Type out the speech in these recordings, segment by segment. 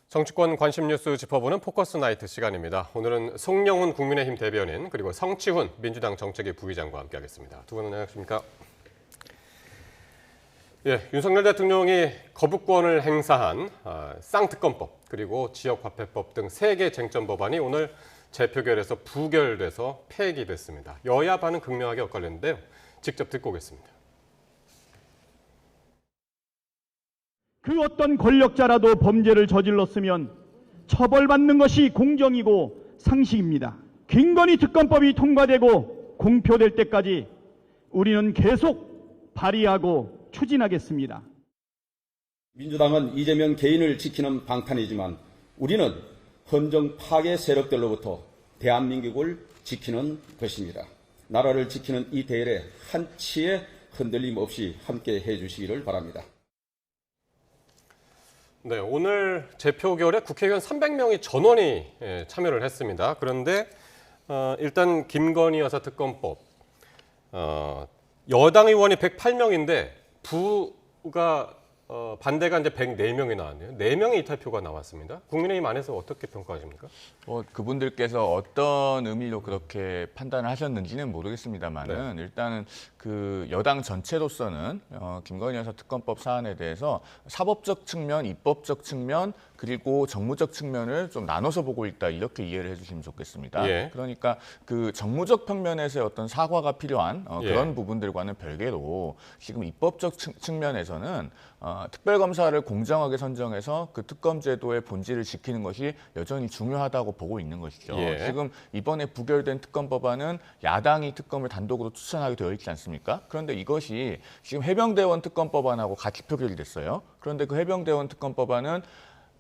정치권 관심 뉴스 짚어보는 포커스 나이트 시간입니다. 오늘은 송영훈 국민의힘 대변인 그리고 성치훈 민주당 정책위 부의장과 함께하겠습니다. 두 분은 안녕하십니까? 윤석열 대통령이 거부권을 행사한 쌍특검법 그리고 지역화폐법 등 3개 쟁점 법안이 오늘 재표결에서 부결돼서 폐기됐습니다. 여야 반응 극명하게 엇갈렸는데요. 직접 듣고 오겠습니다. 그 어떤 권력자라도 범죄를 저질렀으면 처벌받는 것이 공정이고 상식입니다. 김건희 특검법이 통과되고 공표될 때까지 우리는 계속 발의하고 추진하겠습니다. 민주당은 이재명 개인을 지키는 방탄이지만 우리는 헌정 파괴 세력들로부터 대한민국을 지키는 것입니다. 나라를 지키는 이 대열에 한치의 흔들림 없이 함께 해주시기를 바랍니다. 네, 오늘 재표결에 국회의원 300명이 전원이 참여를 했습니다. 그런데 일단 김건희 여사 특검법 여당 의원이 108명인데 부가 반대가 이제 104명이 나왔네요. 4명의 이탈표가 나왔습니다. 국민의힘 안에서 어떻게 평가하십니까? 그분들께서 어떤 의미로 그렇게 판단을 하셨는지는 모르겠습니다만은 일단은 그 여당 전체로서는 김건희 여사 특검법 사안에 대해서 사법적 측면, 입법적 측면 그리고 정무적 측면을 좀 나눠서 보고 있다 이렇게 이해를 해주시면 좋겠습니다. 그러니까 그 정무적 측면에서의 어떤 사과가 필요한 그런 부분들과는 별개로 지금 입법적 측면에서는 특별검사를 공정하게 선정해서 그 특검 제도의 본질을 지키는 것이 여전히 중요하다고 보고 있는 것이죠. 지금 이번에 부결된 특검 법안은 야당이 특검을 단독으로 추천하게 되어 있지 않습니까? 그런데 이것이 지금 해병대원 특검 법안하고 같이 표결이 됐어요. 그런데 그 해병대원 특검 법안은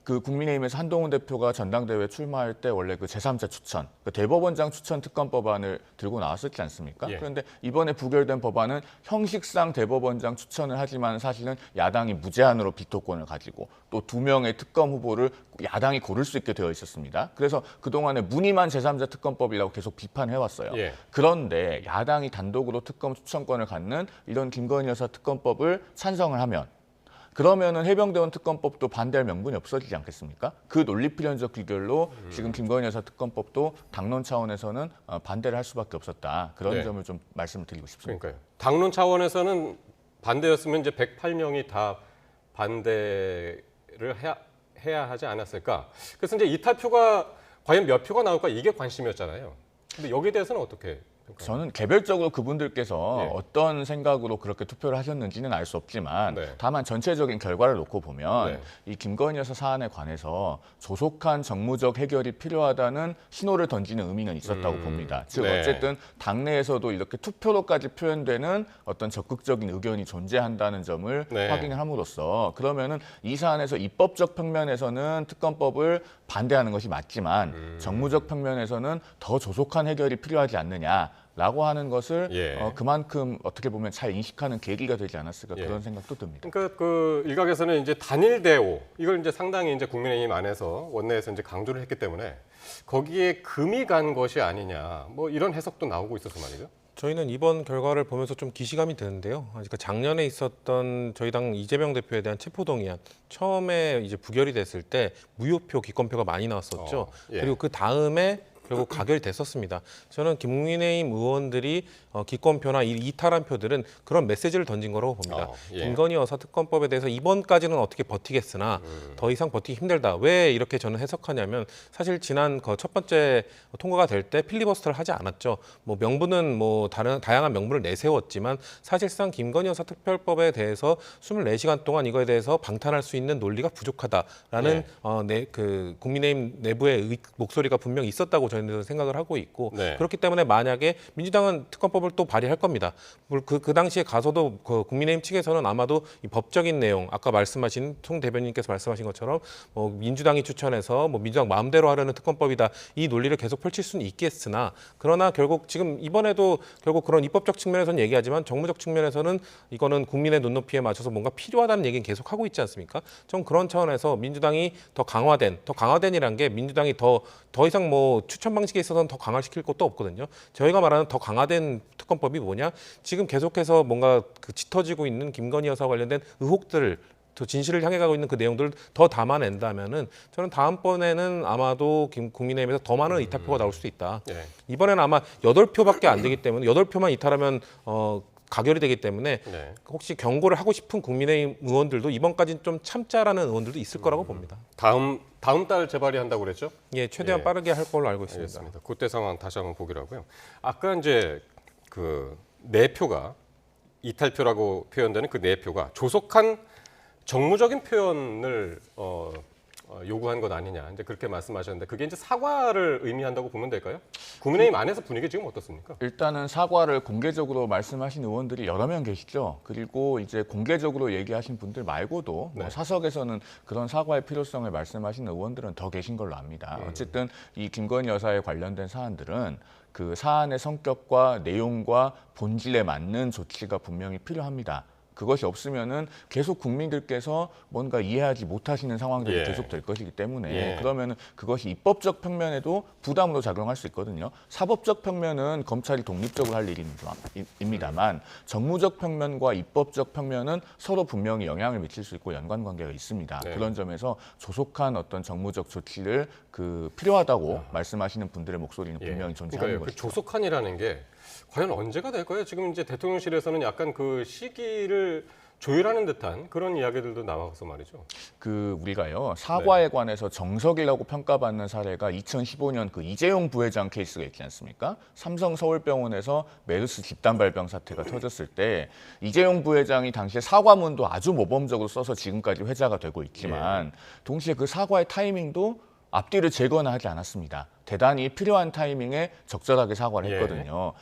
그 국민의힘에서 한동훈 대표가 전당대회에 출마할 때 원래 그 제3자 추천, 그 대법원장 추천 특검 법안을 들고 나왔었지 않습니까? 그런데 이번에 부결된 법안은 형식상 대법원장 추천을 하지만 사실은 야당이 무제한으로 비토권을 가지고 또 2명의 특검 후보를 야당이 고를 수 있게 되어 있었습니다. 그래서 그동안에 무늬만 제3자 특검법이라고 계속 비판해왔어요. 그런데 야당이 단독으로 특검 추천권을 갖는 이런 김건희 여사 특검법을 찬성을 하면 그러면은 해병대원 특검법도 반대할 명분이 없어지지 않겠습니까? 그 논리필연적 귀결로 지금 김건희 여사 특검법도 당론 차원에서는 반대를 할 수밖에 없었다. 그런 점을 좀 말씀을 드리고 싶습니다. 그러니까요. 당론 차원에서는 반대였으면 이제 108명이 다 반대를 해야 하지 않았을까? 그래서 이제 이탈표가 과연 몇 표가 나올까 이게 관심이었잖아요. 근데 여기에 대해서는 어떻게? 저는 개별적으로 그분들께서 어떤 생각으로 그렇게 투표를 하셨는지는 알 수 없지만 다만 전체적인 결과를 놓고 보면 이 김건희 여사 사안에 관해서 조속한 정무적 해결이 필요하다는 신호를 던지는 의미는 있었다고 봅니다. 즉 어쨌든 당내에서도 이렇게 투표로까지 표현되는 어떤 적극적인 의견이 존재한다는 점을 확인을 함으로써 그러면은 이 사안에서 입법적 평면에서는 특검법을 반대하는 것이 맞지만 정무적 평면에서는 더 조속한 해결이 필요하지 않느냐. 라고 하는 것을 그만큼 어떻게 보면 잘 인식하는 계기가 되지 않았을까 그런 생각도 듭니다. 그러니까 그 일각에서는 이제 단일 대오 이걸 이제 상당히 이제 국민의힘 안에서 원내에서 이제 강조를 했기 때문에 거기에 금이 간 것이 아니냐 뭐 이런 해석도 나오고 있어서 말이죠. 저희는 이번 결과를 보면서 좀 기시감이 드는데요. 그러니까 작년에 있었던 저희 당 이재명 대표에 대한 체포동의안 처음에 이제 부결이 됐을 때 무효표, 기권표가 많이 나왔었죠. 그리고 그 다음에 결국 가결됐었습니다. 저는 국민의힘 의원들이 기권표나 이탈한 표들은 그런 메시지를 던진 거라고 봅니다. 김건희 여사 특검법에 대해서 이번까지는 어떻게 버티겠으나 더 이상 버티기 힘들다. 왜 이렇게 저는 해석하냐면 사실 지난 그 첫 번째 통과가 될 때 필리버스터를 하지 않았죠. 뭐 명분은 뭐 다양한 명분을 내세웠지만 사실상 김건희 여사 특별법에 대해서 24시간 동안 이거에 대해서 방탄할 수 있는 논리가 부족하다라는 그 국민의힘 내부의 목소리가 분명히 있었다고 저희는 생각을 하고 있고 그렇기 때문에 만약에 민주당은 특검법을 또 발의할 겁니다. 그 당시에 가서도 그 국민의힘 측에서는 아마도 이 법적인 내용 아까 말씀하신 송 대변인께서 말씀하신 것처럼 뭐 민주당이 추천해서 뭐 민주당 마음대로 하려는 특검법이다 이 논리를 계속 펼칠 수는 있겠으나 그러나 결국 지금 이번에도 결국 그런 입법적 측면에서는 얘기하지만 정무적 측면에서는 이거는 국민의 눈높이에 맞춰서 뭔가 필요하다는 얘기는 계속 하고 있지 않습니까? 좀 그런 차원에서 민주당이 더 강화된이란 게 민주당이 더 이상 뭐 추천 방식에 있어서는 더 강화시킬 것도 없거든요. 저희가 말하는 더 강화된 특검법이 뭐냐? 지금 계속해서 뭔가 그 짙어지고 있는 김건희 여사 관련된 의혹들을 더 진실을 향해 가고 있는 그 내용들을 더 담아낸다면은 저는 다음번에는 아마도 국민의힘에서 더 많은 이탈표가 나올 수도 있다. 예. 이번에는 아마 8표밖에 안 되기 때문에 8표만 이탈하면 가결이 되기 때문에 네. 혹시 경고를 하고 싶은 국민의힘 의원들도 이번까지는 좀 참자라는 의원들도 있을 거라고 봅니다. 다음 달 재발이 한다고 그랬죠? 예, 최대한 예. 빠르게 할 걸로 알고 있습니다. 알겠습니다. 그때 상황 다시 한번 보기로 하고요. 아까 이제 그 4표가 이탈표라고 표현되는 그 4표가 조속한 정무적인 표현을 요구한 것 아니냐. 이제 그렇게 말씀하셨는데 그게 이제 사과를 의미한다고 보면 될까요? 국민의힘 안에서 분위기 지금 어떻습니까? 일단은 사과를 공개적으로 말씀하신 의원들이 여러 명 계시죠. 그리고 이제 공개적으로 얘기하신 분들 말고도 네. 뭐 사석에서는 그런 사과의 필요성을 말씀하시는 의원들은 더 계신 걸로 압니다. 어쨌든 이 김건희 여사에 관련된 사안들은 그 사안의 성격과 내용과 본질에 맞는 조치가 분명히 필요합니다. 그것이 없으면은 계속 국민들께서 뭔가 이해하지 못하시는 상황들이 예. 계속될 것이기 때문에 예. 그러면은 그것이 입법적 평면에도 부담으로 작용할 수 있거든요. 사법적 평면은 검찰이 독립적으로 할 일입니다만 정무적 평면과 입법적 평면은 서로 분명히 영향을 미칠 수 있고 연관관계가 있습니다. 네. 그런 점에서 조속한 어떤 정무적 조치를 필요하다고 말씀하시는 분들의 목소리는 분명히 존재하는 그러니까요. 그 것이죠. 조속한이라는 게 과연 언제가 될까요? 지금 이제 대통령실에서는 약간 그 시기를 조율하는 듯한 그런 이야기들도 나와서 말이죠. 우리가요 사과에 관해서 정석이라고 평가받는 사례가 2015년 그 이재용 부회장 케이스가 있지 않습니까? 삼성 서울병원에서 메르스 집단 발병 사태가 터졌을 때 이재용 부회장이 당시에 사과문도 아주 모범적으로 써서 지금까지 회자가 되고 있지만 동시에 그 사과의 타이밍도 앞뒤를 제거는 하지 않았습니다. 대단히 필요한 타이밍에 적절하게 사과를 했거든요.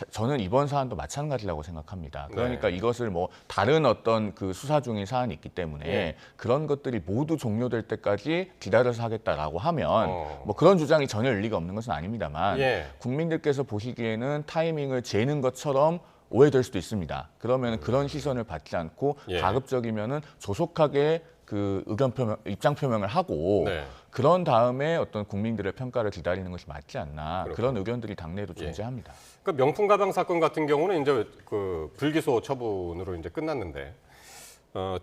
저는 이번 사안도 마찬가지라고 생각합니다. 그러니까 네. 이것을 뭐 다른 어떤 그 수사 중인 사안이 있기 때문에 그런 것들이 모두 종료될 때까지 기다려서 하겠다라고 하면 뭐 그런 주장이 전혀 일리가 없는 것은 아닙니다만 국민들께서 보시기에는 타이밍을 재는 것처럼 오해될 수도 있습니다. 그러면 그런 시선을 받지 않고 가급적이면은 조속하게 그 입장 표명을 하고 그런 다음에 어떤 국민들의 평가를 기다리는 것이 맞지 않나 그런 의견들이 당내에도 존재합니다. 그 명품 가방 사건 같은 경우는 이제 그 불기소 처분으로 이제 끝났는데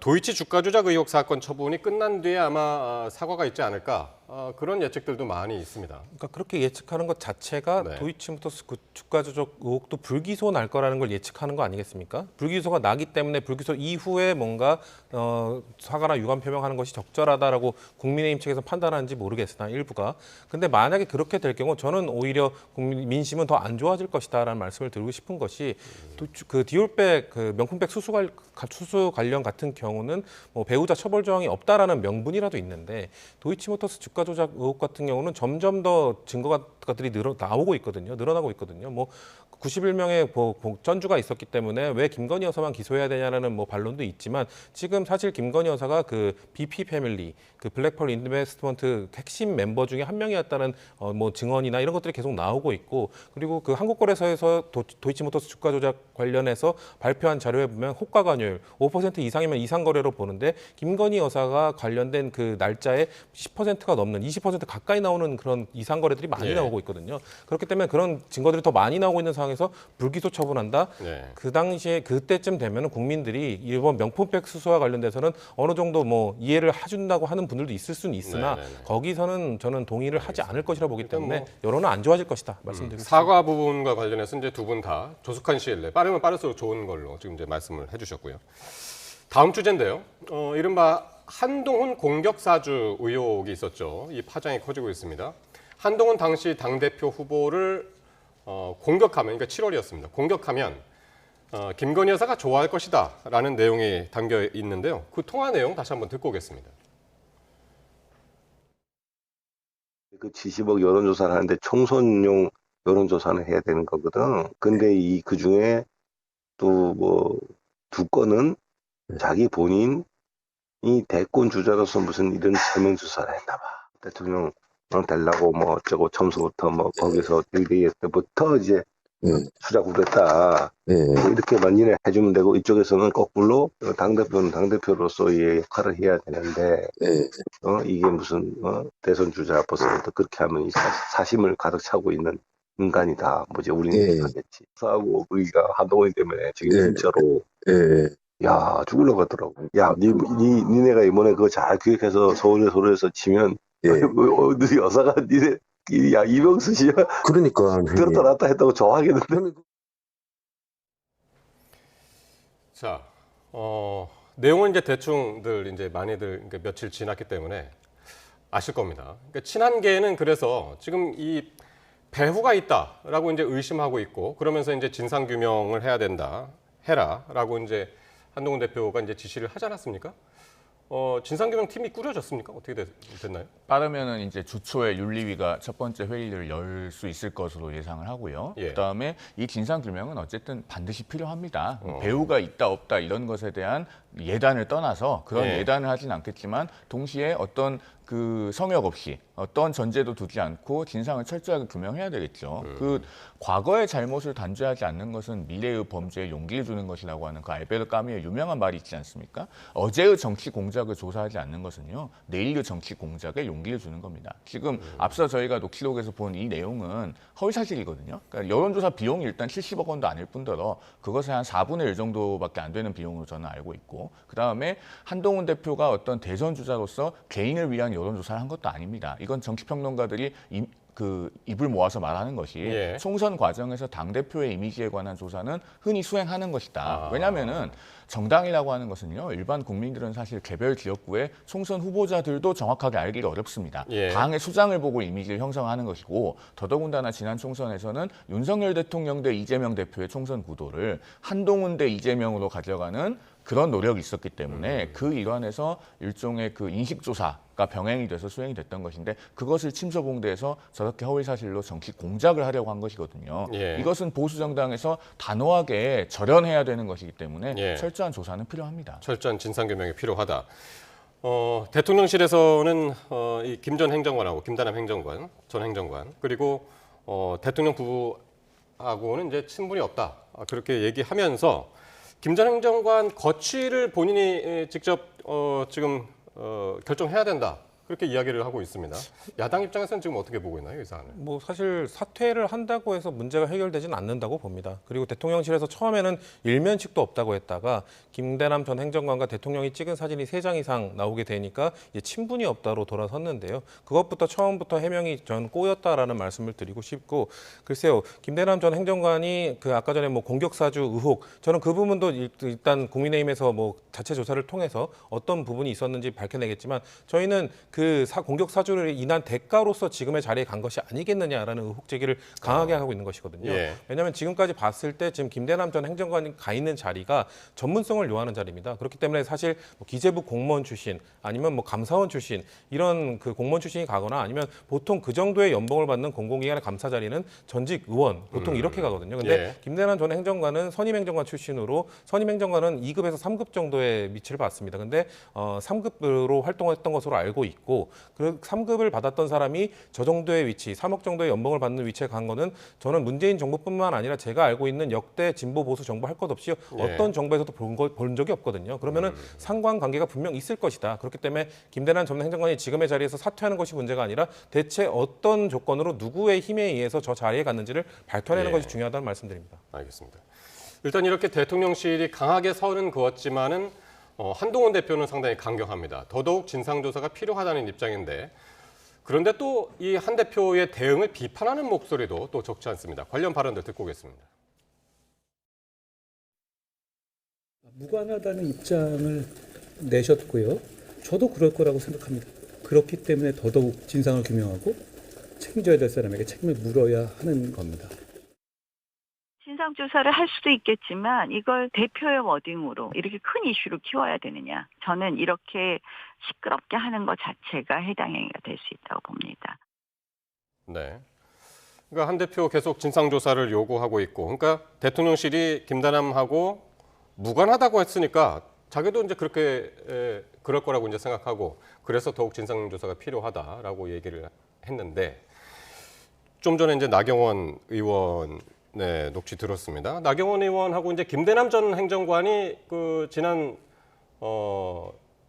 도이치 주가 조작 의혹 사건 처분이 끝난 뒤에 아마 사과가 있지 않을까 그런 예측들도 많이 있습니다. 그러니까 그렇게 예측하는 것 자체가 네. 도이치모터스 그 주가 조작 의혹도 불기소 날 거라는 걸 예측하는 거 아니겠습니까? 불기소가 나기 때문에 불기소 이후에 뭔가 사과나 유감 표명하는 것이 적절하다라고 국민의힘 측에서 판단하는지 모르겠으나 일부가. 근데 만약에 그렇게 될 경우 저는 오히려 민심은 더 안 좋아질 것이다라는 말씀을 드리고 싶은 것이 그 디올백 그 명품백 수수 관련 같은 경우는 뭐 배우자 처벌 조항이 없다라는 명분이라도 있는데 도이치모터스 주가 조작 의혹 같은 경우는 점점 더 증거들이 나오고 있거든요. 늘어나고 있거든요. 뭐 91명의 전주가 있었기 때문에 왜 김건희 여사만 기소해야 되냐라는 뭐 반론도 있지만 지금 사실 김건희 여사가 그 BP 패밀리, 그 블랙펄 인베스트먼트 핵심 멤버 중에 한 명이었다는 뭐 증언이나 이런 것들이 계속 나오고 있고 그리고 그 한국거래소에서 도이치모터스 주가 조작 관련해서 발표한 자료에 보면 호가 관여율 5% 이상이면 이상 거래로 보는데 김건희 여사가 관련된 그 날짜에 10%가 넘는 20% 가까이 나오는 그런 이상 거래들이 많이 나오고 있거든요. 그렇기 때문에 그런 증거들이 더 많이 나오고 있는 상황에서 불기소 처분한다. 그 당시에 그때쯤 되면 국민들이 이번 명품백 수수와 관련돼서는 어느 정도 뭐 이해를 해준다고 하는 분들도 있을 수는 있으나 거기서는 저는 동의를 하지 않을 것이라고 보기 때문에 여론은 안 좋아질 것이다 말씀드리겠습니다. 사과 부분과 관련해서 이제 두 분 다 조속한 시일 내 빠르면 빠를수록 좋은 걸로 지금 이제 말씀을 해주셨고요. 다음 주제인데요. 이른바 한동훈 공격사주 의혹이 있었죠. 이 파장이 커지고 있습니다. 한동훈 당시 당대표 후보를 공격하면, 그러니까 7월이었습니다. 공격하면 김건희 여사가 좋아할 것이다 라는 내용이 담겨 있는데요. 그 통화 내용 다시 한번 듣고 오겠습니다. 그 70억 여론조사를 하는데 총선용 여론조사는 해야 되는 거거든. 근데 그 중에 또 뭐 두 건은 자기 본인이 대권 주자로서 무슨 이런 세명 조사를 했나 봐. 대통령 되려고 뭐 어쩌고 점수부터 뭐 거기서 일대일 때부터 이제 수작을 했다. 이렇게 만연해 해주면 되고 이쪽에서는 거꾸로 당대표는 당대표로서의 역할을 해야 되는데 이게 무슨 대선 주자 벌써부터 그렇게 하면 사심을 가득 차고 있는 인간이다. 뭐지 우리는 하겠지. 하고 우리가 한동훈 때문에 지금 진짜로 야, 죽으려고 하더라고. 야, 니네가 이번에 그거 잘 기획해서 서울에서 치면, 예. 너 여사가 야, 이병수 씨야? 그러니까 들었다 놨다 했다고 좋아하겠는데? 자, 내용은 이제 대충들 이제 많이들 그러니까 며칠 지났기 때문에 아실 겁니다. 그러니까 친한계는 그래서 지금 이 배후가 있다라고 이제 의심하고 있고 그러면서 이제 진상 규명을 해라라고 이제 한동훈 대표가 이제 지시를 하지 않았습니까? 진상 규명 팀이 꾸려졌습니까? 어떻게 됐나요? 빠르면은 이제 주 초에 윤리위가 첫 번째 회의를 열 수 있을 것으로 예상을 하고요. 예. 그다음에 이 진상 규명은 어쨌든 반드시 필요합니다. 배우가 있다 없다 이런 것에 대한 예단을 떠나서 그런 예. 예단을 하진 않겠지만 동시에 어떤 그 성역 없이 어떤 전제도 두지 않고 진상을 철저하게 규명해야 되겠죠. 그 과거의 잘못을 단죄하지 않는 것은 미래의 범죄에 용기를 주는 것이라고 하는 그 알베르 까뮈의 유명한 말이 있지 않습니까? 어제의 정치 공작을 조사하지 않는 것은요, 내일의 정치 공작에 용기를 주는 겁니다. 지금 앞서 저희가 녹취록에서 본 이 내용은 허위사실이거든요. 그러니까 여론조사 비용이 일단 70억 원도 아닐 뿐더러 그것의 한 4분의 1 정도밖에 안 되는 비용으로 저는 알고 있고, 그 다음에 한동훈 대표가 어떤 대선 주자로서 개인을 위한 여론조사를 한 것도 아닙니다. 이건 정치평론가들이 입을 모아서 말하는 것이 예. 총선 과정에서 당대표의 이미지에 관한 조사는 흔히 수행하는 것이다. 왜냐하면은 정당이라고 하는 것은요, 일반 국민들은 사실 개별 지역구의 총선 후보자들도 정확하게 알기가 어렵습니다. 예. 당의 수장을 보고 이미지를 형성하는 것이고, 더더군다나 지난 총선에서는 윤석열 대통령 대 이재명 대표의 총선 구도를 한동훈 대 이재명으로 가져가는 그런 노력이 있었기 때문에 그 일환에서 일종의 그 인식조사가 병행이 돼서 수행이 됐던 것인데, 그것을 침소봉대해서 저렇게 허위사실로 정치 공작을 하려고 한 것이거든요. 예. 이것은 보수 정당에서 단호하게 절연해야 되는 것이기 때문에 예. 철저한 조사는 필요합니다. 철저한 진상 규명이 필요하다. 대통령실에서는 이 김 전 행정관하고 김다남 전 행정관 그리고 대통령 부부하고는 이제 친분이 없다, 그렇게 얘기하면서 김 전 행정관 거취를 본인이 직접 지금 결정해야 된다, 그렇게 이야기를 하고 있습니다. 야당 입장에서는 지금 어떻게 보고 있나요, 이 사안을? 뭐 사실 사퇴를 한다고 해서 문제가 해결되진 않는다고 봅니다. 그리고 대통령실에서 처음에는 일면식도 없다고 했다가 김대남 전 행정관과 대통령이 찍은 사진이 3장 이상 나오게 되니까 이제 친분이 없다로 돌아섰는데요. 그것부터 처음부터 해명이 전 꼬였다라는 말씀을 드리고 싶고, 글쎄요, 김대남 전 행정관이 그 아까 전에 뭐 공격사주 의혹, 저는 그 부분도 일단 국민의힘에서 뭐 자체 조사를 통해서 어떤 부분이 있었는지 밝혀내겠지만, 저희는 그 공격 사주를 인한 대가로서 지금의 자리에 간 것이 아니겠느냐라는 의혹 제기를 강하게 하고 있는 것이거든요. 예. 왜냐하면 지금까지 봤을 때 지금 김대남 전 행정관이 가 있는 자리가 전문성을 요하는 자리입니다. 그렇기 때문에 사실 뭐 기재부 공무원 출신 아니면 뭐 감사원 출신 이런 그 공무원 출신이 가거나 아니면 보통 그 정도의 연봉을 받는 공공기관의 감사 자리는 전직 의원 보통 이렇게 가거든요. 근데 예. 김대남 전 행정관은 선임행정관 출신으로 선임행정관은 2급에서 3급 정도의 위치를 받습니다. 근데 3급으로 활동했던 것으로 알고 있고, 그 3급을 받았던 사람이 저 정도의 위치, 3억 정도의 연봉을 받는 위치에 간 거는 저는 문재인 정부뿐만 아니라 제가 알고 있는 역대 진보 보수 정부 할 것 없이 어떤 정부에서도 본 적이 없거든요. 그러면은 상관관계가 분명 있을 것이다. 그렇기 때문에 김대남 전 행정관이 지금의 자리에서 사퇴하는 것이 문제가 아니라 대체 어떤 조건으로 누구의 힘에 의해서 저 자리에 갔는지를 밝혀내는 예. 것이 중요하다는 말씀드립니다. 알겠습니다. 일단 이렇게 대통령실이 강하게 선은 그었지만은 한동훈 대표는 상당히 강경합니다. 더더욱 진상조사가 필요하다는 입장인데, 그런데 또 이 한 대표의 대응을 비판하는 목소리도 또 적지 않습니다. 관련 발언들 듣고 오겠습니다. 무관하다는 입장을 내셨고요. 저도 그럴 거라고 생각합니다. 그렇기 때문에 더더욱 진상을 규명하고 책임져야 될 사람에게 책임을 물어야 하는 겁니다. 진상조사를 할 수도 있겠지만 이걸 대표의 워딩으로 이렇게 큰 이슈로 키워야 되느냐. 저는 이렇게 시끄럽게 하는 것 자체가 해당 행위가 될 수 있다고 봅니다. 네. 그러니까 한 대표 계속 진상조사를 요구하고 있고, 그러니까 대통령실이 김다남하고 무관하다고 했으니까 자기도 이제 그렇게 그럴 거라고 이제 생각하고, 그래서 더욱 진상조사가 필요하다라고 얘기를 했는데, 좀 전에 이제 나경원 의원 녹취 들었습니다. 나경원 의원하고 이제 김대남 전 행정관이 그 지난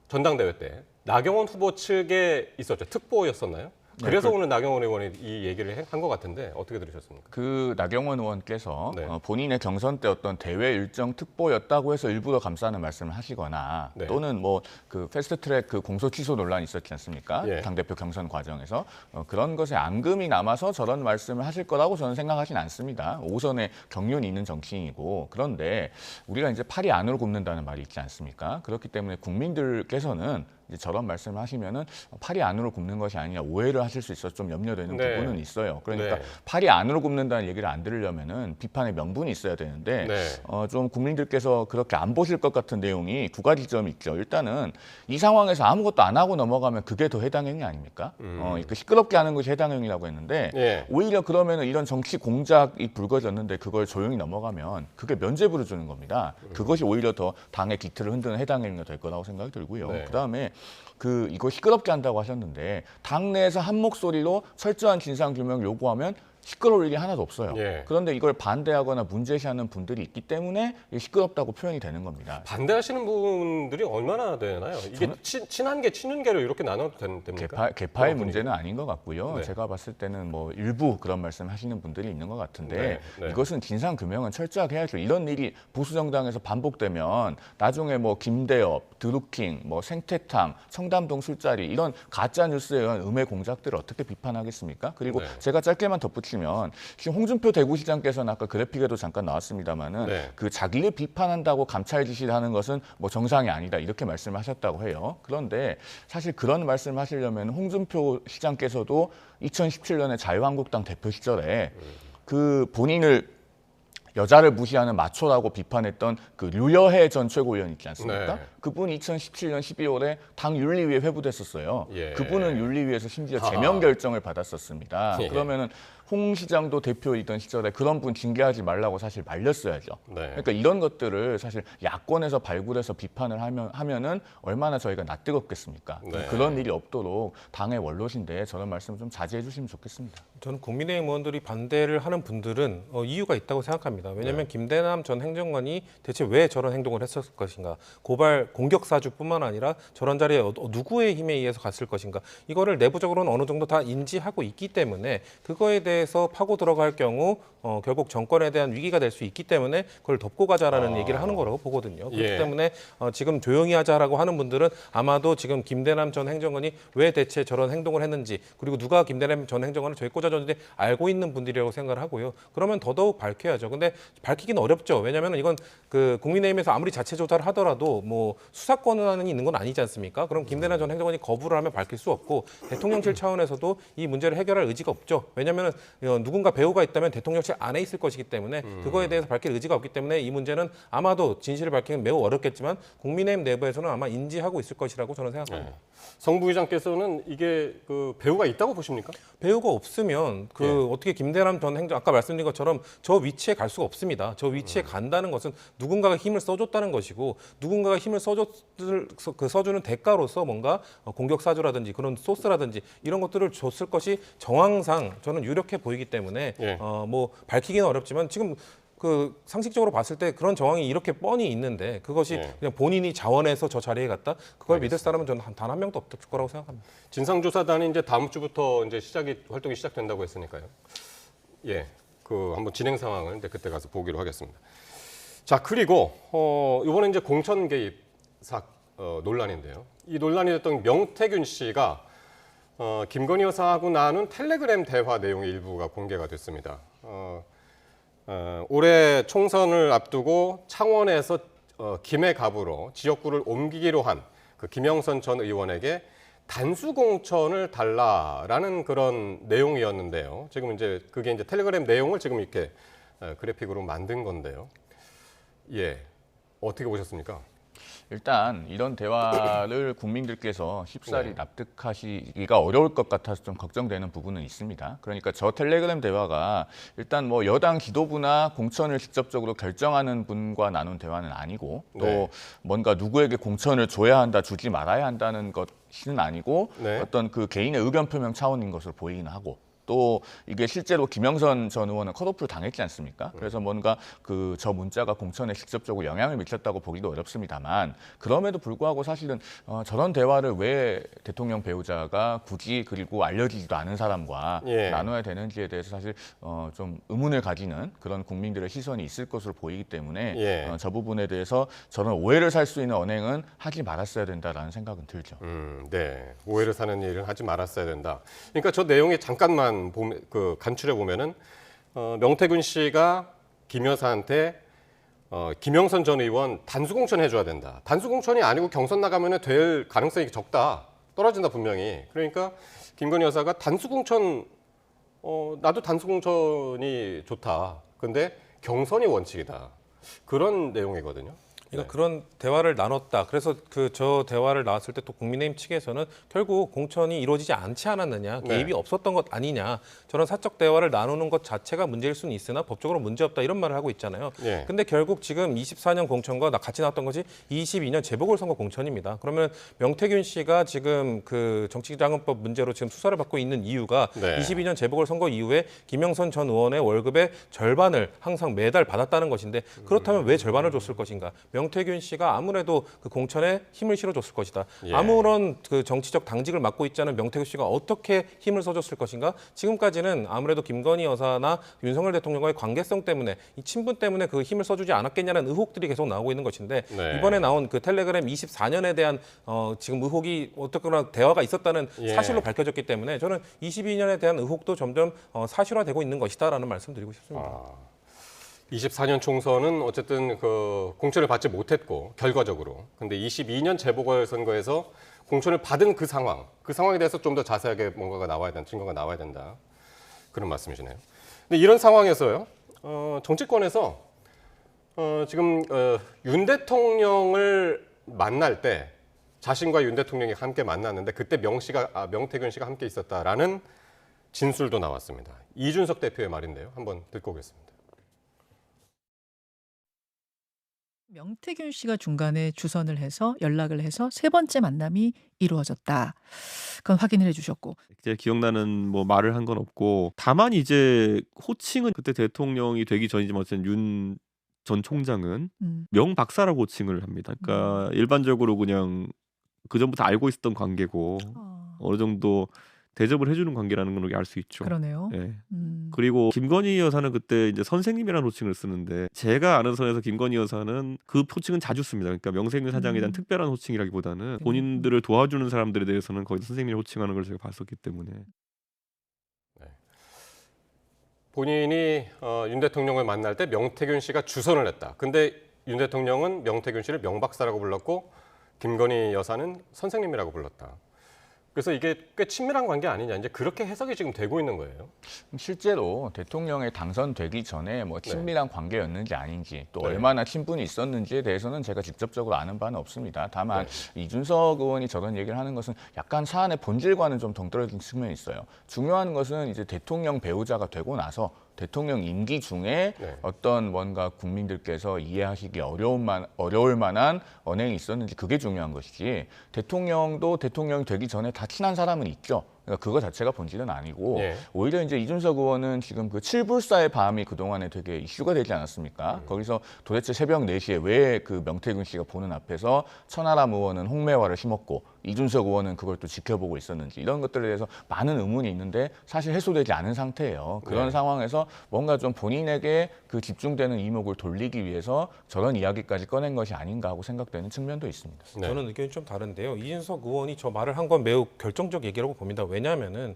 전당대회 때 나경원 후보 측에 있었죠. 특보였었나요? 그래서 오늘 나경원 의원이 이 얘기를 한 것 같은데 어떻게 들으셨습니까? 그 나경원 의원께서 네. 본인의 경선 때 어떤 대외 일정 특보였다고 해서 일부러 감싸는 말씀을 하시거나 네. 또는 뭐 그 패스트트랙 그 공소 취소 논란이 있었지 않습니까? 예. 당대표 경선 과정에서 그런 것에 앙금이 남아서 저런 말씀을 하실 거라고 저는 생각하진 않습니다. 오선에 경륜이 있는 정치인이고 그런데 우리가 이제 팔이 안으로 굽는다는 말이 있지 않습니까? 그렇기 때문에 국민들께서는 이제 저런 말씀을 하시면은 팔이 안으로 굽는 것이 아니냐 오해를 하실 수 있어서 좀 염려되는 네. 부분은 있어요. 그러니까 네. 팔이 안으로 굽는다는 얘기를 안 들으려면은 비판의 명분이 있어야 되는데 네. 좀 국민들께서 그렇게 안 보실 것 같은 내용이 두 가지 점이 있죠. 일단은 이 상황에서 아무것도 안 하고 넘어가면 그게 더 해당행위 아닙니까? 그 시끄럽게 하는 것이 해당행위라고 했는데 예. 오히려 그러면은 이런 정치 공작이 불거졌는데 그걸 조용히 넘어가면 그게 면죄부를 주는 겁니다. 그것이 오히려 더 당의 기틀을 흔드는 해당행위가 될 거라고 생각이 들고요. 네. 그다음에 이거 시끄럽게 한다고 하셨는데 당내에서 한 목소리로 철저한 진상 규명을 요구하면 시끄러울 일이 하나도 없어요. 예. 그런데 이걸 반대하거나 문제시하는 분들이 있기 때문에 시끄럽다고 표현이 되는 겁니다. 반대하시는 분들이 얼마나 되나요? 이게 친한 게 치는 게로 이렇게 나눠도 됩니까? 개파의 문제는 아닌 것 같고요. 네. 제가 봤을 때는 뭐 일부 그런 말씀 하시는 분들이 있는 것 같은데 네. 이것은 진상 규명은 철저하게 해야죠. 이런 일이 보수 정당에서 반복되면 나중에 뭐 김대엽, 드루킹, 뭐 생태탕, 청담동 술자리 이런 가짜 뉴스에 의한 음해 공작들을 어떻게 비판하겠습니까? 그리고 네. 제가 짧게만 덧붙이면 지금 홍준표 대구시장께서는 아까 그래픽에도 잠깐 나왔습니다만은 네. 그 자기를 비판한다고 감찰 지시를 하는 것은 뭐 정상이 아니다 이렇게 말씀을 하셨다고 해요. 그런데 사실 그런 말씀을 하시려면 홍준표 시장께서도 2017년에 자유한국당 대표 시절에 그 본인을 여자를 무시하는 마초라고 비판했던 그 류여해 전 최고위원 있지 않습니까? 네. 그분이 2017년 12월에 당 윤리위에 회부됐었어요. 예. 그분은 윤리위에서 심지어 아하. 제명 결정을 받았었습니다. 예. 그러면은 홍 시장도 대표이던 시절에 그런 분 징계하지 말라고 사실 말렸어야죠. 네. 그러니까 이런 것들을 사실 야권에서 발굴해서 비판을 하면은 얼마나 저희가 낯뜨겁겠습니까? 네. 그런 일이 없도록 당의 원로신데 저런 말씀 좀 자제해 주시면 좋겠습니다. 저는 국민의힘 의원들이 반대를 하는 분들은 이유가 있다고 생각합니다. 왜냐하면 김대남 전 행정관이 대체 왜 저런 행동을 했었을 것인가. 고발 공격 사주뿐만 아니라 저런 자리에 누구의 힘에 의해서 갔을 것인가. 이거를 내부적으로는 어느 정도 다 인지하고 있기 때문에 그거에 대해서 파고 들어갈 경우 결국 정권에 대한 위기가 될 수 있기 때문에 그걸 덮고 가자라는 얘기를 하는 거라고 보거든요. 그렇기 예. 때문에 지금 조용히 하자라고 하는 분들은 아마도 지금 김대남 전 행정관이 왜 대체 저런 행동을 했는지 그리고 누가 김대남 전 행정관을 저희 꽂아줬는지 알고 있는 분들이라고 생각을 하고요. 그러면 더더욱 밝혀야죠. 근데 밝히긴 어렵죠. 왜냐하면 이건 그 국민의힘에서 아무리 자체 조사를 하더라도 뭐 수사권이 있는 건 아니지 않습니까? 그럼 김대남 전 행정관이 거부를 하면 밝힐 수 없고 대통령실 차원에서도 이 문제를 해결할 의지가 없죠. 왜냐하면 누군가 배우가 있다면 대통령실 안에 있을 것이기 때문에 그거에 대해서 밝힐 의지가 없기 때문에 이 문제는 아마도 진실을 밝히는 매우 어렵겠지만 국민의힘 내부에서는 아마 인지하고 있을 것이라고 저는 생각합니다. 네. 성 부의장께서는 이게 그 배우가 있다고 보십니까? 배우가 없으면 어떻게 김대남 전 행정 아까 말씀드린 것처럼 저 위치에 갈 수가 없습니다. 저 위치에 간다는 것은 누군가가 힘을 써줬다는 것이고 누군가가 힘을 써주는 대가로서 뭔가 공격 사주라든지 그런 소스라든지 이런 것들을 줬을 것이 정황상 저는 유력해 보이기 때문에 예. 뭐 밝히기는 어렵지만 지금 그 상식적으로 봤을 때 그런 정황이 이렇게 뻔히 있는데 그것이 예. 그냥 본인이 자원해서 저 자리에 갔다 그걸 믿을 사람은 저는 단 한 명도 없을 거라고 생각합니다. 진상조사단이 이제 다음 주부터 이제 활동이 시작된다고 했으니까요. 예, 그 한번 진행 상황을 이제 그때 가서 보기로 하겠습니다. 자, 그리고 이번에 이제 공천 개입 논란인데요. 이 논란이 됐던 명태균 씨가 김건희 여사하고 나눈 텔레그램 대화 내용의 일부가 공개가 됐습니다. 올해 총선을 앞두고 창원에서 김해갑으로 지역구를 옮기기로 한 그 김영선 전 의원에게 단수 공천을 달라라는 그런 내용이었는데요. 지금 이제 그게 이제 텔레그램 내용을 지금 이렇게 그래픽으로 만든 건데요. 예, 어떻게 보셨습니까? 일단 이런 대화를 국민들께서 쉽사리 납득하시기가 어려울 것 같아서 좀 걱정되는 부분은 있습니다. 그러니까 저 텔레그램 대화가 일단 뭐 여당 지도부나 공천을 직접적으로 결정하는 분과 나눈 대화는 아니고 또 네. 뭔가 누구에게 공천을 줘야 한다, 주지 말아야 한다는 것은 아니고 네. 어떤 그 개인의 의견 표명 차원인 것으로 보이긴 하고 또 이게 실제로 김영선 전 의원은 컷오프를 당했지 않습니까? 그래서 뭔가 그 저 문자가 공천에 직접적으로 영향을 미쳤다고 보기도 어렵습니다만 그럼에도 불구하고 사실은 저런 대화를 왜 대통령 배우자가 굳이 그리고 알려지지도 않은 사람과 나눠야 되는지에 대해서 사실 좀 의문을 가지는 그런 국민들의 시선이 있을 것으로 보이기 때문에 저 부분에 대해서 저는 오해를 살 수 있는 언행은 하지 말았어야 된다라는 생각은 들죠. 네, 오해를 사는 일은 하지 말았어야 된다. 그러니까 저 내용에 잠깐만 간추려 보면은 명태균 씨가 김 여사한테 김영선 전 의원 단수공천 해줘야 된다. 단수공천이 아니고 경선 나가면은 될 가능성이 적다. 떨어진다 분명히. 그러니까 김건희 여사가 단수공천 나도 단수공천이 좋다. 근데 경선이 원칙이다. 그런 내용이거든요. 그러니까 그런 대화를 나눴다. 그래서 저 대화를 나왔을 때 또 국민의힘 측에서는 결국 공천이 이루어지지 않지 않았느냐, 개입이 없었던 것 아니냐, 저런 사적 대화를 나누는 것 자체가 문제일 수는 있으나 법적으로 문제 없다 이런 말을 하고 있잖아요. 근데 결국 지금 24년 공천과 같이 나왔던 것이 22년 재보궐선거 공천입니다. 그러면 명태균 씨가 지금 그 정치자금법 문제로 지금 수사를 받고 있는 이유가 22년 재보궐선거 이후에 김영선 전 의원의 월급의 절반을 항상 매달 받았다는 것인데 그렇다면 왜 절반을 줬을 것인가? 명태균 씨가 아무래도 그 공천에 힘을 실어줬을 것이다. 아무런 그 정치적 당직을 맡고 있지 않은 명태균 씨가 어떻게 힘을 써줬을 것인가? 지금까지는 아무래도 김건희 여사나 윤석열 대통령과의 관계성 때문에 이 친분 때문에 그 힘을 써주지 않았겠냐는 의혹들이 계속 나오고 있는 것인데 이번에 나온 그 텔레그램 24년에 대한 지금 의혹이 어떻거나 대화가 있었다는 사실로 밝혀졌기 때문에 저는 22년에 대한 의혹도 점점 사실화되고 있는 것이다라는 말씀드리고 싶습니다. 24년 총선은 어쨌든 그 공천을 받지 못했고 결과적으로. 근데 22년 재보궐선거에서 공천을 받은 그 상황에 대해서 좀 더 자세하게 뭔가가 나와야 된다, 증거가 나와야 된다. 그런 말씀이시네요. 근데 이런 상황에서요, 정치권에서 지금 윤 대통령을 만날 때 자신과 윤 대통령이 함께 만났는데 그때 명태균 씨가 함께 있었다라는 진술도 나왔습니다. 이준석 대표의 말인데요. 한번 듣고 오겠습니다. 명태균 씨가 중간에 주선을 해서 연락을 해서 세 번째 만남이 이루어졌다. 그건 확인을 해주셨고. 이제 기억나는 뭐 말을 한 건 없고 다만 이제 호칭은 그때 대통령이 되기 전이지만 어쨌든 윤 전 총장은 명 박사라고 호칭을 합니다. 그러니까 일반적으로 그냥 그 전부터 알고 있었던 관계고 어느 정도 대접을 해주는 관계라는 걸 알 수 있죠. 그러네요. 네. 그리고 김건희 여사는 그때 이제 선생님이라는 호칭을 쓰는데 제가 아는 선에서 김건희 여사는 그 호칭은 자주 씁니다. 그러니까 명태균 사장에 대한 특별한 호칭이라기보다는 본인들을 도와주는 사람들에 대해서는 거의 선생님을 호칭하는 걸 제가 봤었기 때문에. 본인이 윤 대통령을 만날 때 명태균 씨가 주선을 했다. 근데 윤 대통령은 명태균 씨를 명박사라고 불렀고 김건희 여사는 선생님이라고 불렀다. 그래서 이게 꽤 친밀한 관계 아니냐, 이제 그렇게 해석이 지금 되고 있는 거예요. 실제로 대통령에 당선되기 전에 뭐 친밀한 관계였는지 아닌지 또 얼마나 친분이 있었는지에 대해서는 제가 직접적으로 아는 바는 없습니다. 다만 이준석 의원이 저런 얘기를 하는 것은 약간 사안의 본질과는 좀 동떨어진 측면이 있어요. 중요한 것은 이제 대통령 배우자가 되고 나서 대통령 임기 중에 어떤 뭔가 국민들께서 이해하시기 어려울 만한 언행이 있었는지 그게 중요한 것이지 대통령도 대통령이 되기 전에 다 친한 사람은 있죠. 그러니까 그거 자체가 본질은 아니고 오히려 이제 이준석 의원은 지금 그 7불사의 밤이 그동안에 되게 이슈가 되지 않았습니까? 거기서 도대체 새벽 4시에 왜 그 명태균 씨가 보는 앞에서 천하람 의원은 홍매화를 심었고 이준석 의원은 그걸 또 지켜보고 있었는지 이런 것들에 대해서 많은 의문이 있는데 사실 해소되지 않은 상태예요. 그런 상황에서 뭔가 좀 본인에게 그 집중되는 이목을 돌리기 위해서 저런 이야기까지 꺼낸 것이 아닌가 하고 생각되는 측면도 있습니다. 저는 의견이 좀 다른데요. 이준석 의원이 저 말을 한 건 매우 결정적 얘기라고 봅니다. 왜냐하면은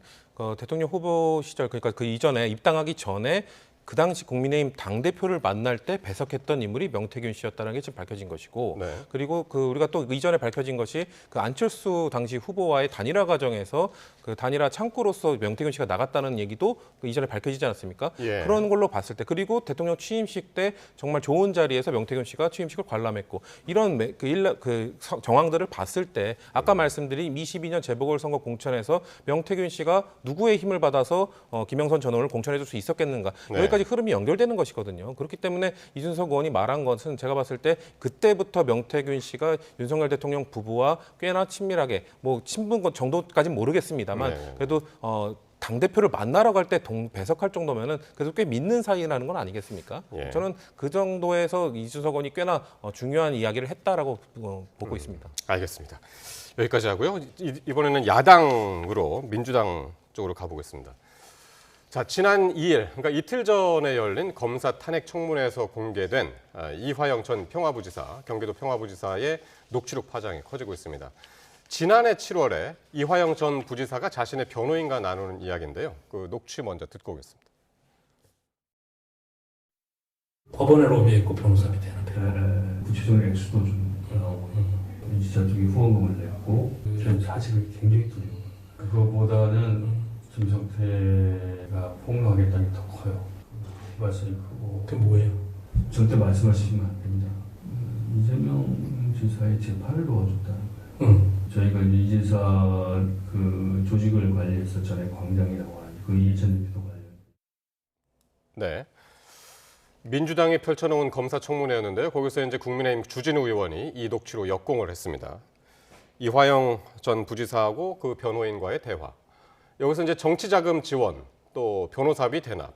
대통령 후보 시절 그러니까 그 이전에 입당하기 전에 그 당시 국민의힘 당대표를 만날 때 배석했던 인물이 명태균 씨였다는 게 지금 밝혀진 것이고 그리고 그 우리가 또 이전에 밝혀진 것이 그 안철수 당시 후보와의 단일화 과정에서 그 단일화 창구로서 명태균 씨가 나갔다는 얘기도 그 이전에 밝혀지지 않았습니까? 그런 걸로 봤을 때 그리고 대통령 취임식 때 정말 좋은 자리에서 명태균 씨가 취임식을 관람했고 이런 그 정황들을 봤을 때 아까 말씀드린 22년 재보궐선거 공천에서 명태균 씨가 누구의 힘을 받아서 김영선 전 의원을 공천해줄 수 있었겠는가? 여기까지 흐름이 연결되는 것이거든요. 그렇기 때문에 이준석 의원이 말한 것은 제가 봤을 때 그때부터 명태균 씨가 윤석열 대통령 부부와 꽤나 친밀하게 뭐 친분 정도까지는 모르겠습니다만 그래도 당대표를 만나러 갈 때 배석할 정도면은 그래도 꽤 믿는 사이라는 건 아니겠습니까? 예. 저는 그 정도에서 이준석 의원이 꽤나 중요한 이야기를 했다라고 보고 있습니다. 알겠습니다. 여기까지 하고요. 이번에는 야당으로 민주당 쪽으로 가보겠습니다. 자, 지난 2일, 그러니까 이틀 전에 열린 검사 탄핵 청문회에서 공개된 이화영 전 평화부지사, 경기도 평화부지사의 녹취록 파장이 커지고 있습니다. 지난해 7월에 이화영 전 부지사가 자신의 변호인과 나누는 이야기인데요. 그 녹취 먼저 듣고 오겠습니다. 법원에 로비했고 변호사비 되는 구체적인 액수도 좀 나오고 민주자 쪽이 후원금을 냈고 저는 사실을 굉장히 두려워요. 그거보다는 김성태가 폭로하겠다는 게 더 커요. 말씀이 크고. 그 뭐예요? 절대 말씀하시면 안 됩니다. 이재명 지사의 재판을 도와줬다는 거예요. 저희가 이제 이 지사 그 조직을 관리했었잖아요. 광장이라고 하는 그 이해찬 대표도 관련. 네. 민주당이 펼쳐놓은 검사 청문회였는데요. 거기서 이제 국민의힘 주진우 의원이 이 녹취로 역공을 했습니다. 이화영 전 부지사하고 그 변호인과의 대화. 여기서 이제 정치자금 지원, 또 변호사비 대납,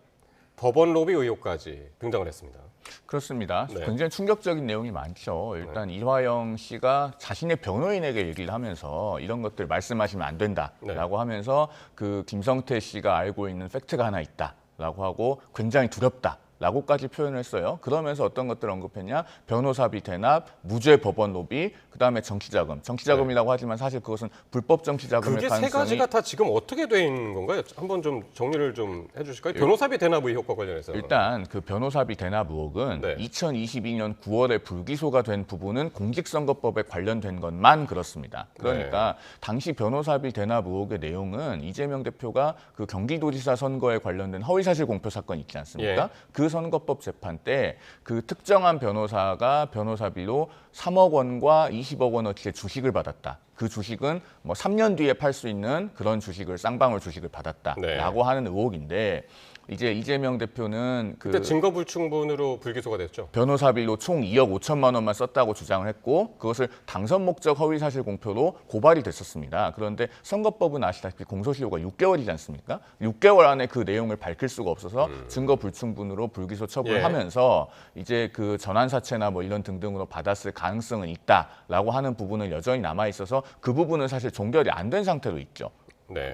법원 로비 의혹까지 등장을 했습니다. 그렇습니다. 네. 굉장히 충격적인 내용이 많죠. 일단 이화영 씨가 자신의 변호인에게 얘기를 하면서 이런 것들 말씀하시면 안 된다라고 하면서 그 김성태 씨가 알고 있는 팩트가 하나 있다라고 하고 굉장히 두렵다라고까지 표현을 했어요. 그러면서 어떤 것들을 언급했냐? 변호사비 대납, 무죄 법원 로비, 그다음에 정치자금. 정치자금이라고 하지만 사실 그것은 불법 정치자금의 그게 가능성이 세 가지가 다 지금 어떻게 돼 있는 건가요? 한번 좀 정리를 좀 해주실까요? 변호사비 대납 의혹과 관련해서. 일단 그 변호사비 대납 의혹은 2022년 9월에 불기소가 된 부분은 공직선거법에 관련된 것만 그렇습니다. 그러니까 당시 변호사비 대납 의혹의 내용은 이재명 대표가 그 경기도지사 선거에 관련된 허위사실 공표 사건 있지 않습니까? 그 선거법 재판 때 그 특정한 변호사가 변호사비로 3억 원과 20억 원어치의 주식을 받았다. 그 주식은 뭐 3년 뒤에 팔 수 있는 그런 주식을 쌍방울 주식을 받았다라고 하는 의혹인데 이제 이재명 대표는 그때 증거 불충분으로 불기소가 됐죠. 변호사비로 총 2억 5천만 원만 썼다고 주장을 했고 그것을 당선 목적 허위 사실 공표로 고발이 됐었습니다. 그런데 선거법은 아시다시피 공소시효가 6개월이지 않습니까? 6개월 안에 그 내용을 밝힐 수가 없어서 증거 불충분으로 불기소 처분을 하면서 이제 그 전환사채나 뭐 이런 등등으로 받았을 가능성은 있다라고 하는 부분은 여전히 남아 있어서 그 부분은 사실 종결이 안 된 상태로 있죠.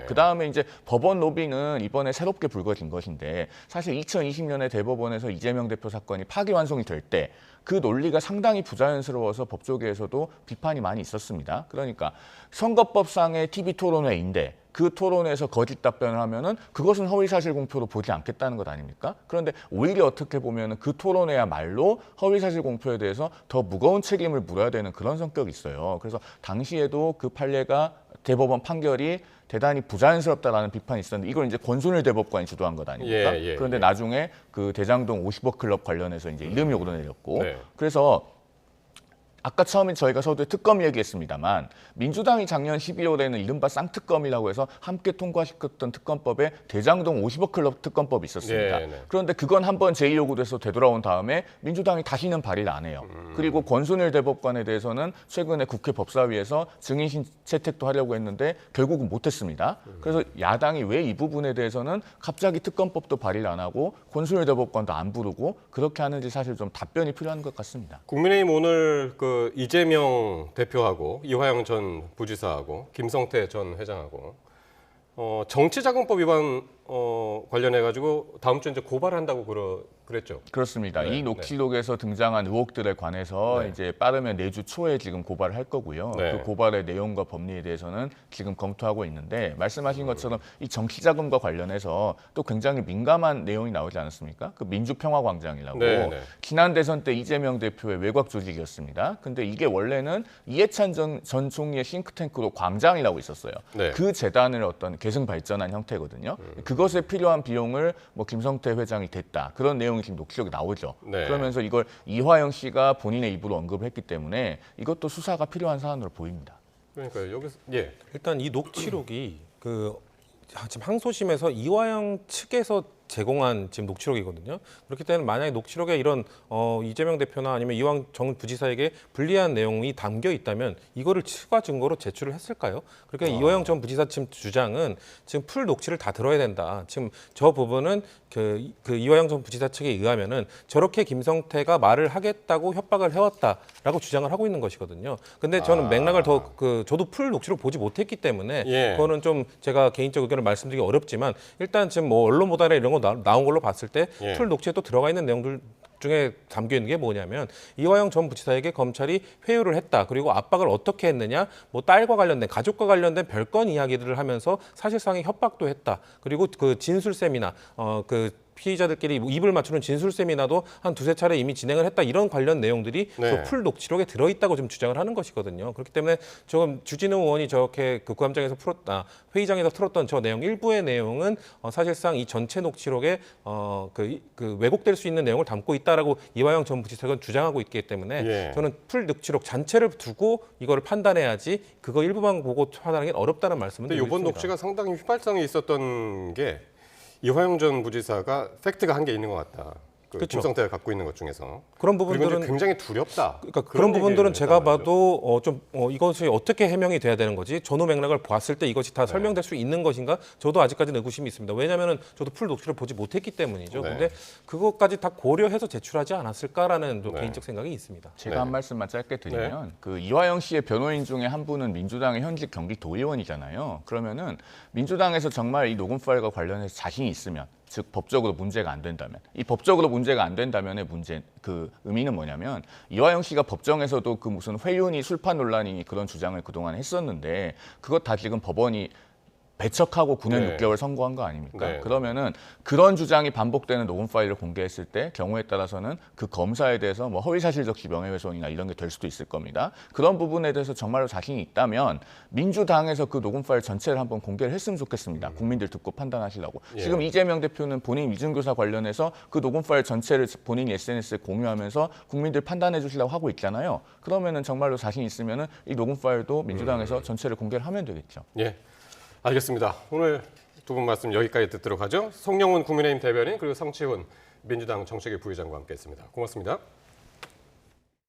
그다음에 이제 법원 로비는 이번에 새롭게 불거진 것인데 사실 2020년에 대법원에서 이재명 대표 사건이 파기환송이 될 때 그 논리가 상당히 부자연스러워서 법조계에서도 비판이 많이 있었습니다. 그러니까 선거법상의 TV 토론회인데 그 토론에서 거짓 답변을 하면은 그것은 허위사실 공표로 보지 않겠다는 것 아닙니까? 그런데 오히려 어떻게 보면은 그 토론회야말로 허위사실 공표에 대해서 더 무거운 책임을 물어야 되는 그런 성격이 있어요. 그래서 당시에도 그 판례가 대법원 판결이 대단히 부자연스럽다라는 비판이 있었는데 이걸 이제 권순일 대법관이 주도한 것 아닙니까? 그런데 나중에 그 대장동 50억 클럽 관련해서 이제 이름이 오르내렸고 그래서 아까 처음에 저희가 서두에 특검 얘기했습니다만 민주당이 작년 12월에는 이른바 쌍특검이라고 해서 함께 통과시켰던 특검법에 대장동 50억 클럽 특검법이 있었습니다. 그런데 그건 한번 제2요구돼서 되돌아온 다음에 민주당이 다시는 발의를 안 해요. 그리고 권순일 대법관에 대해서는 최근에 국회 법사위에서 증인 채택도 하려고 했는데 결국은 못했습니다. 그래서 야당이 왜 이 부분에 대해서는 갑자기 특검법도 발의를 안 하고 권순일 대법관도 안 부르고 그렇게 하는지 사실 좀 답변이 필요한 것 같습니다. 국민의힘 오늘 그 이재명 대표하고 이화영 전 부지사하고 김성태 전 회장하고 정치자금법 위반 관련해 가지고 다음 주에 이제 고발한다고 그랬죠. 그렇습니다. 이 녹취록에서 등장한 의혹들에 관해서 이제 빠르면 내주 초에 지금 고발을 할 거고요. 그 고발의 내용과 법리에 대해서는 지금 검토하고 있는데 말씀하신 것처럼 이 정치자금과 관련해서 또 굉장히 민감한 내용이 나오지 않았습니까? 그 민주평화광장이라고 지난 대선 때 이재명 대표의 외곽 조직이었습니다. 근데 이게 원래는 이해찬 전 총리의 싱크탱크로 광장이라고 있었어요. 그 재단을 어떤 계승 발전한 형태거든요. 그것에 필요한 비용을 뭐 김성태 회장이 댔다. 그런 내용이 지금 녹취록에 나오죠. 그러면서 이걸 이화영 씨가 본인의 입으로 언급을 했기 때문에 이것도 수사가 필요한 사안으로 보입니다. 그러니까요. 여기서 일단 이 녹취록이 지금 항소심에서 이화영 측에서 제공한 지금 녹취록이거든요. 그렇기 때문에 만약에 녹취록에 이런 이재명 대표나 아니면 이왕 정 부지사에게 불리한 내용이 담겨 있다면 이거를 추가 증거로 제출을 했을까요? 그러니까 이화영 전 부지사 지금 주장은 지금 풀 녹취를 다 들어야 된다. 지금 저 부분은 그 이화영 전 부지사 측에 의하면은 저렇게 김성태가 말을 하겠다고 협박을 해왔다라고 주장을 하고 있는 것이거든요. 근데 저는 맥락을 저도 풀 녹취록 보지 못했기 때문에 그거는 좀 제가 개인적 의견을 말씀드리기 어렵지만 일단 지금 뭐 언론 보도나 이런 거 나온 걸로 봤을 때 풀 녹취에 또 들어가 있는 내용들 중에 담겨 있는 게 뭐냐면 이화영 전 부지사에게 검찰이 회유를 했다. 그리고 압박을 어떻게 했느냐. 뭐 딸과 관련된 가족과 관련된 별건 이야기들을 하면서 사실상의 협박도 했다. 그리고 그 진술 세미나 그 피의자들끼리 입을 맞추는 진술 세미나도 한 두세 차례 이미 진행을 했다. 이런 관련 내용들이 풀 녹취록에 들어있다고 좀 주장을 하는 것이거든요. 그렇기 때문에 조금 주진우 의원이 저렇게 그 구함장에서 회의장에서 풀었던 저 내용 일부의 내용은 사실상 이 전체 녹취록에 그 왜곡될 수 있는 내용을 담고 있다라고 이화영 전 부지사가 주장하고 있기 때문에 저는 풀 녹취록 전체를 두고 이거를 판단해야지 그거 일부만 보고 판단하기 어렵다는 말씀을 드리고 있습니다. 이번 녹취가 상당히 휘발성이 있었던 게 이화영 전 부지사가 팩트가 한 게 있는 것 같다. 그렇죠. 김성태가 갖고 있는 것 중에서 그런 부분들은 굉장히 두렵다. 그러니까 그런 부분들은 제가 봐도 이것이 어떻게 해명이 돼야 되는 거지? 전후 맥락을 봤을 때 이것이 다 설명될 수 있는 것인가? 저도 아직까지는 의구심이 있습니다. 왜냐하면 저도 풀 녹취를 보지 못했기 때문이죠. 근데 그것까지 다 고려해서 제출하지 않았을까라는 개인적 생각이 있습니다. 제가 한 말씀만 짧게 드리면 그 이화영 씨의 변호인 중에 한 분은 민주당의 현직 경기도의원이잖아요. 그러면은 민주당에서 정말 이 녹음 파일과 관련해서 자신이 있으면 즉 법적으로 문제가 안 된다면 이 법적으로 문제가 안 된다면의 문제 그 의미는 뭐냐면 이화영 씨가 법정에서도 그 무슨 회윤이 술판 논란이 그런 주장을 그동안 했었는데 그것 다 지금 법원이 배척하고 9년 6개월 선고한 거 아닙니까? 그러면은 그런 주장이 반복되는 녹음 파일을 공개했을 때 경우에 따라서는 그 검사에 대해서 뭐 허위사실적시 명예훼손이나 이런 게 될 수도 있을 겁니다. 그런 부분에 대해서 정말로 자신이 있다면 민주당에서 그 녹음 파일 전체를 한번 공개를 했으면 좋겠습니다. 국민들 듣고 판단하시라고. 지금 이재명 대표는 본인 위증교사 관련해서 그 녹음 파일 전체를 본인이 SNS에 공유하면서 국민들 판단해 주시라고 하고 있잖아요. 그러면은 정말로 자신 있으면은 이 녹음 파일도 민주당에서 전체를 공개를 하면 되겠죠. 알겠습니다. 오늘 두 분 말씀 여기까지 듣도록 하죠. 송영훈 국민의힘 대변인 그리고 성치훈 민주당 정책위 부의장과 함께했습니다. 고맙습니다.